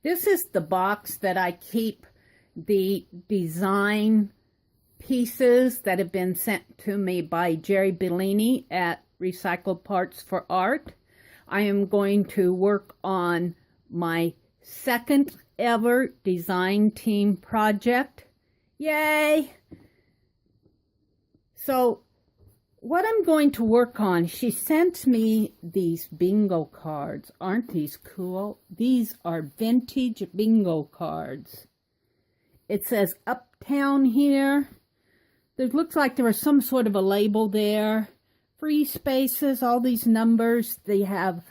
This is the box that I keep the design pieces that have been sent to me by Jeri Bellini at Recycled Parts for Art. I am going to work on my second ever design team project. Yay! So what I'm going to work on, she sent me these bingo cards. Aren't these cool? These are vintage bingo cards. It says Uptown here. It looks like there was some sort of a label there. Free spaces, all these numbers. They have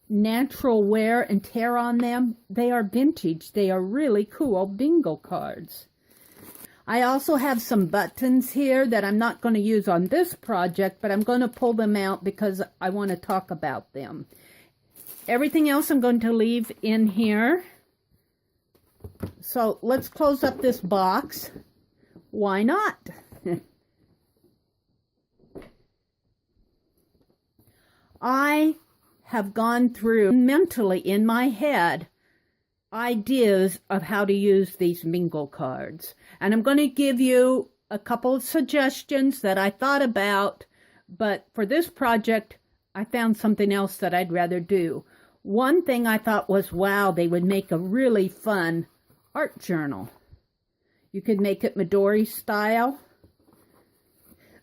natural wear and tear on them. They are vintage. They are really cool bingo cards. I also have some buttons here that I'm not going to use on this project, but I'm going to pull them out because I want to talk about them. Everything else I'm going to leave in here. So let's close up this box. Why not? I have gone through mentally in my head ideas of how to use these bingo cards. And I'm going to give you a couple of suggestions that I thought about, but for this project, I found something else that I'd rather do. One thing I thought was, wow, they would make a really fun art journal. You could make it Midori style.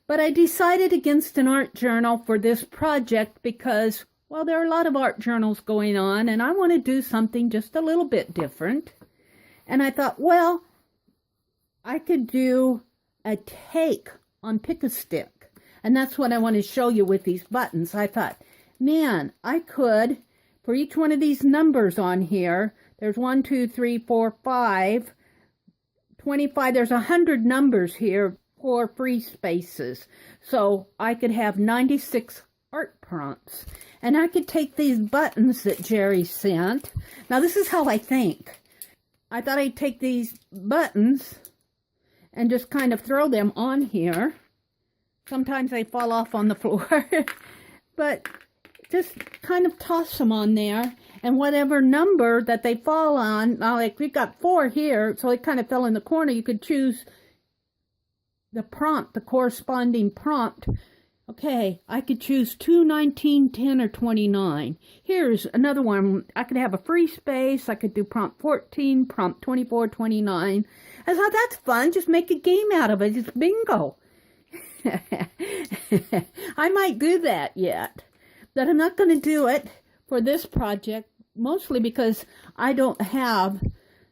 But I decided against an art journal for this project because, well, there are a lot of art journals going on, and I want to do something just a little bit different. And I thought, well, I could do a take on Pick-a-Stick. And that's what I want to show you with these buttons. I thought, man, I could, for each one of these numbers on here, there's 1, 2, 3, 4, 5, 25, there's 100 numbers here for free spaces. So I could have 96 art prompts. And I could take these buttons that Jeri sent. Now this is how I think. I thought I'd take these buttons and just kind of throw them on here. Sometimes they fall off on the floor. But just kind of toss them on there. And whatever number that they fall on, now like we've got 4 here, so it kind of fell in the corner. You could choose the prompt, the corresponding prompt. Okay, I could choose 2, 19, 10, or 29. Here's another one. I could have a free space. I could do prompt 14, prompt 24, 29. I thought that's fun. Just make a game out of it. It's bingo. I might do that yet. But I'm not going to do it for this project, mostly because I don't have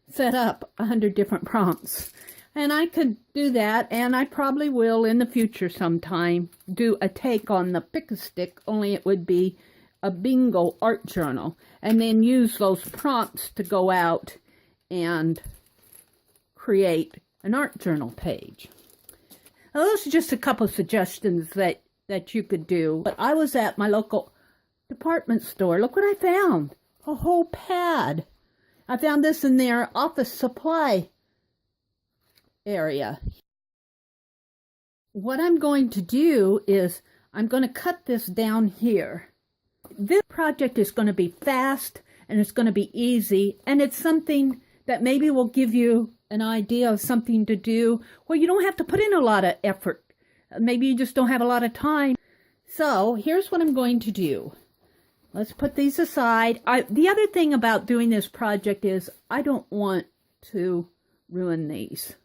set up 100 different prompts. And I could do that, and I probably will in the future sometime do a take on the Pick-a-Stick, only it would be a bingo art journal, and then use those prompts to go out and create an art journal page. Now, those are just a couple of suggestions that you could do. But I was at my local department store. Look what I found. A whole pad. I found this in their office supply area. What I'm going to do is I'm going to cut this down here. This project is going to be fast and it's going to be easy, and it's something that maybe will give you an idea of something to do where you don't have to put in a lot of effort. Maybe you just don't have a lot of time. So here's what I'm going to do. Let's put these aside. The other thing about doing this project is I don't want to ruin these.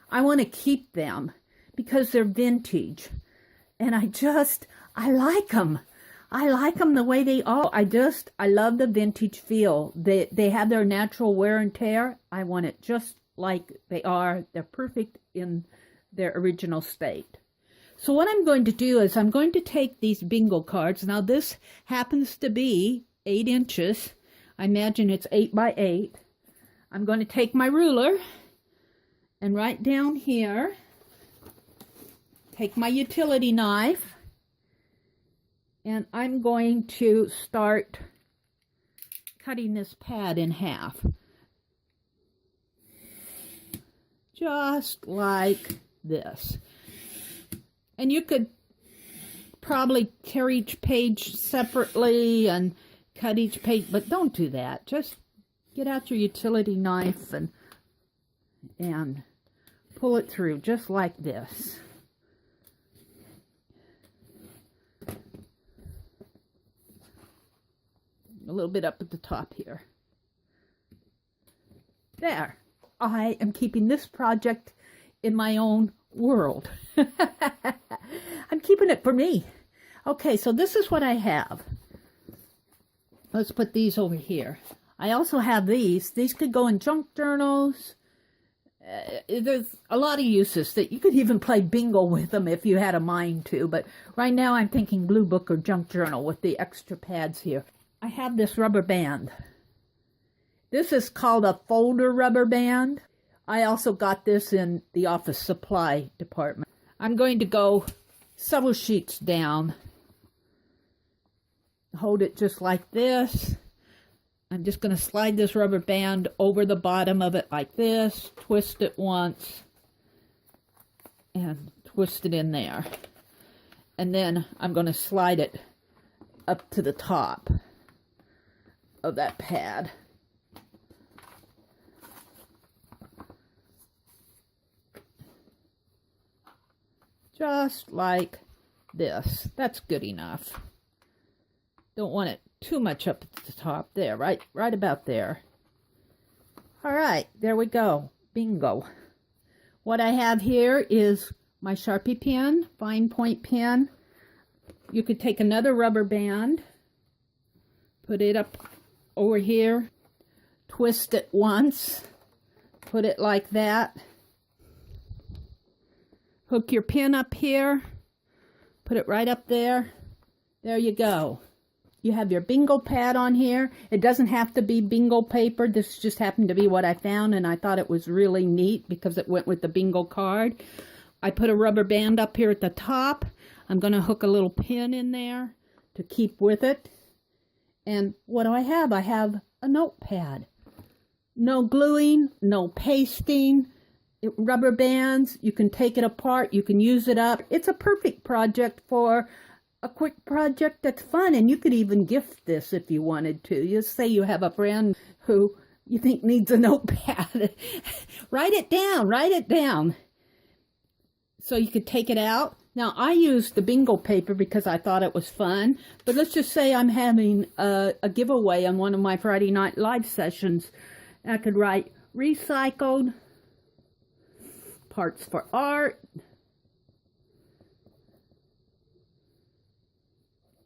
I want to keep them because they're vintage. And I like them. I like them the way they are. I love the vintage feel. They have their natural wear and tear. I want it just like they are. They're perfect in their original state. So what I'm going to do is I'm going to take these bingo cards. Now this happens to be 8 inches. I imagine it's 8 by 8. I'm going to take my ruler and right down here, take my utility knife, and I'm going to start cutting this pad in half. Just like this. And you could probably tear each page separately and cut each page, but don't do that. Just get out your utility knife and pull it through just like this. A little bit up at the top here. There. I am keeping this project in my own world. I'm keeping it for me. Okay, so this is what I have. Let's put these over here. I also have these. These could go in junk journals. There's a lot of uses that you could even play bingo with them if you had a mind to. But right now I'm thinking blue book or junk journal with the extra pads here. I have this rubber band. This is called a folder rubber band. I also got this in the office supply department. I'm going to go several sheets down. Hold it just like this. I'm just going to slide this rubber band over the bottom of it like this. Twist it once. And twist it in there. And then I'm going to slide it up to the top of that pad. Just like this. That's good enough. Don't want it too much up at the top. There, right about there. All right, there we go. Bingo. What I have here is my Sharpie pen, fine point pen. You could take another rubber band, put it up over here, twist it once, put it like that. Hook your pin up here, put it right up there. There you go. You have your bingo pad on here. It doesn't have to be bingo paper. This just happened to be what I found, and I thought it was really neat because it went with the bingo card. I put a rubber band up here at the top. I'm going to hook a little pin in there to keep with it. And what do I have? I have a notepad. No gluing, no pasting. Rubber bands, you can take it apart, you can use it up. It's a perfect project for a quick project that's fun, and you could even gift this if you wanted to. You say you have a friend who you think needs a notepad. Write it down. So you could take it out. Now, I used the bingo paper because I thought it was fun, but let's just say I'm having a giveaway on one of my Friday night live sessions. I could write recycled parts for art.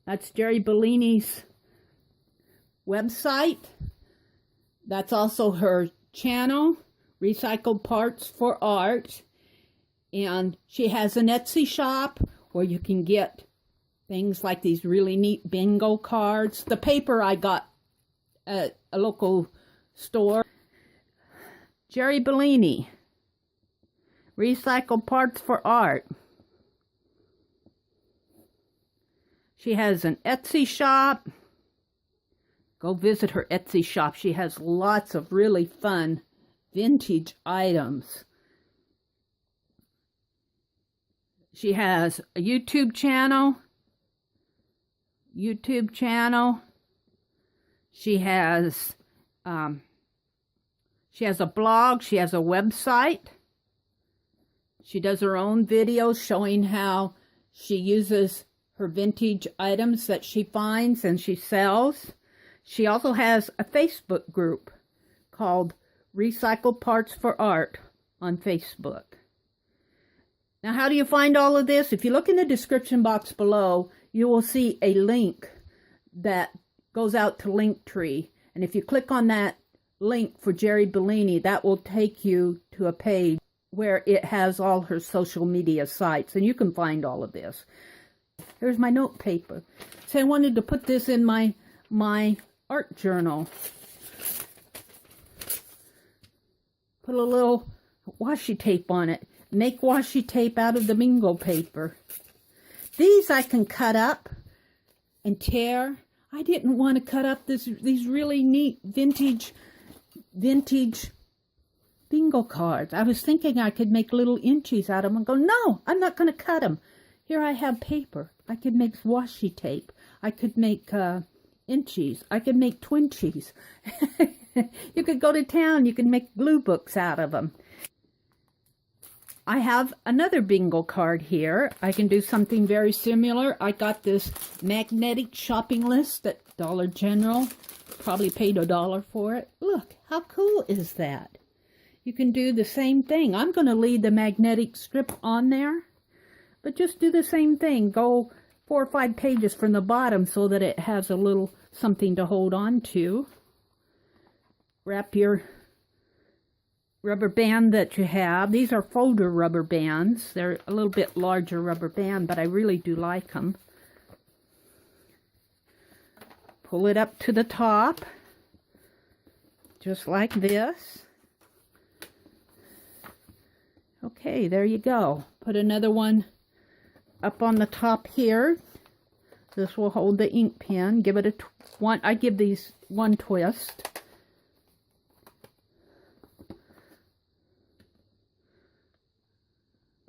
That's Jeri Bellini's website. That's also her channel, Recycled Parts for Art. And she has an Etsy shop where you can get things like these really neat bingo cards. The paper I got at a local store. Jeri Bellini, Recycled Parts for Art. She has an Etsy shop. Go visit her Etsy shop. She has lots of really fun vintage items. She has a YouTube channel. She has a blog. She has a website. She does her own videos showing how she uses her vintage items that she finds and she sells. She also has a Facebook group called Recycled Parts for Art on Facebook. Now, how do you find all of this? If you look in the description box below, you will see a link that goes out to Linktree. And if you click on that link for Jeri Bellini, that will take you to a page where it has all her social media sites. And you can find all of this. Here's my note paper. So I wanted to put this in my art journal. Put a little washi tape on it. Make washi tape out of the bingo paper. These I can cut up and tear. I didn't want to cut up these really neat vintage bingo cards. I was thinking I could make little inchies out of them and go, no, I'm not going to cut them. Here I have paper. I could make washi tape. I could make inchies. I could make twinchies. You could go to town. You can make glue books out of them. I have another bingo card here. I can do something very similar. I got this magnetic shopping list at Dollar General. Probably paid $1 for it. Look, how cool is that? You can do the same thing. I'm going to leave the magnetic strip on there, but just do the same thing. Go 4 or 5 pages from the bottom so that it has a little something to hold on to. Wrap your rubber band that you have. These are folder rubber bands. They're a little bit larger rubber band, but I really do like them. Pull it up to the top, just like this. Okay, there you go. Put another one up on the top here. This will hold the ink pen. Give it I give these one twist.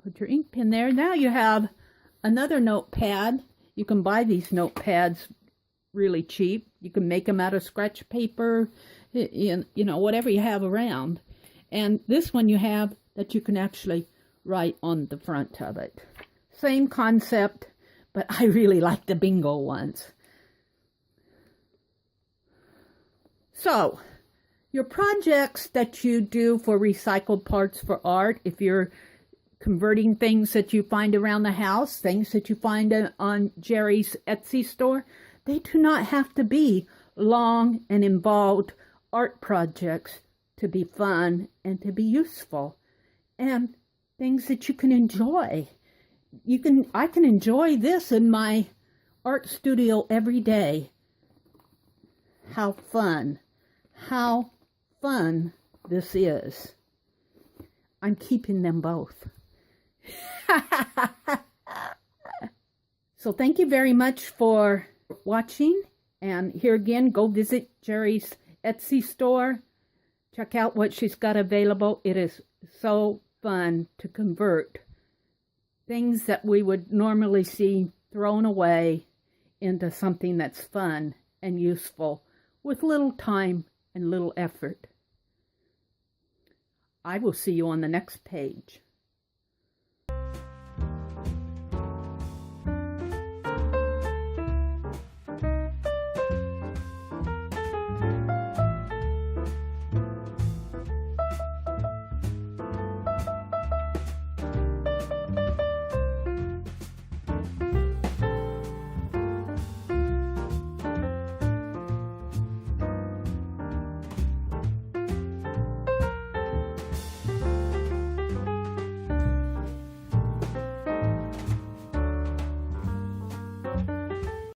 Put your ink pen there. Now you have another notepad. You can buy these notepads really cheap. You can make them out of scratch paper, you know, whatever you have around. And this one you have that you can actually write on the front of it. Same concept, but I really like the bingo ones. So, your projects that you do for recycled parts for art, if you're converting things that you find around the house, things that you find on Jeri's Etsy store, they do not have to be long and involved art projects to be fun and to be useful, and things that you can enjoy. I can enjoy this in my art studio every day. How fun this is. I'm keeping them both. So thank you very much for watching, and here again, go visit Jeri's Etsy store. Check out what she's got available. It is so fun to convert things that we would normally see thrown away into something that's fun and useful with little time and little effort. I will see you on the next page.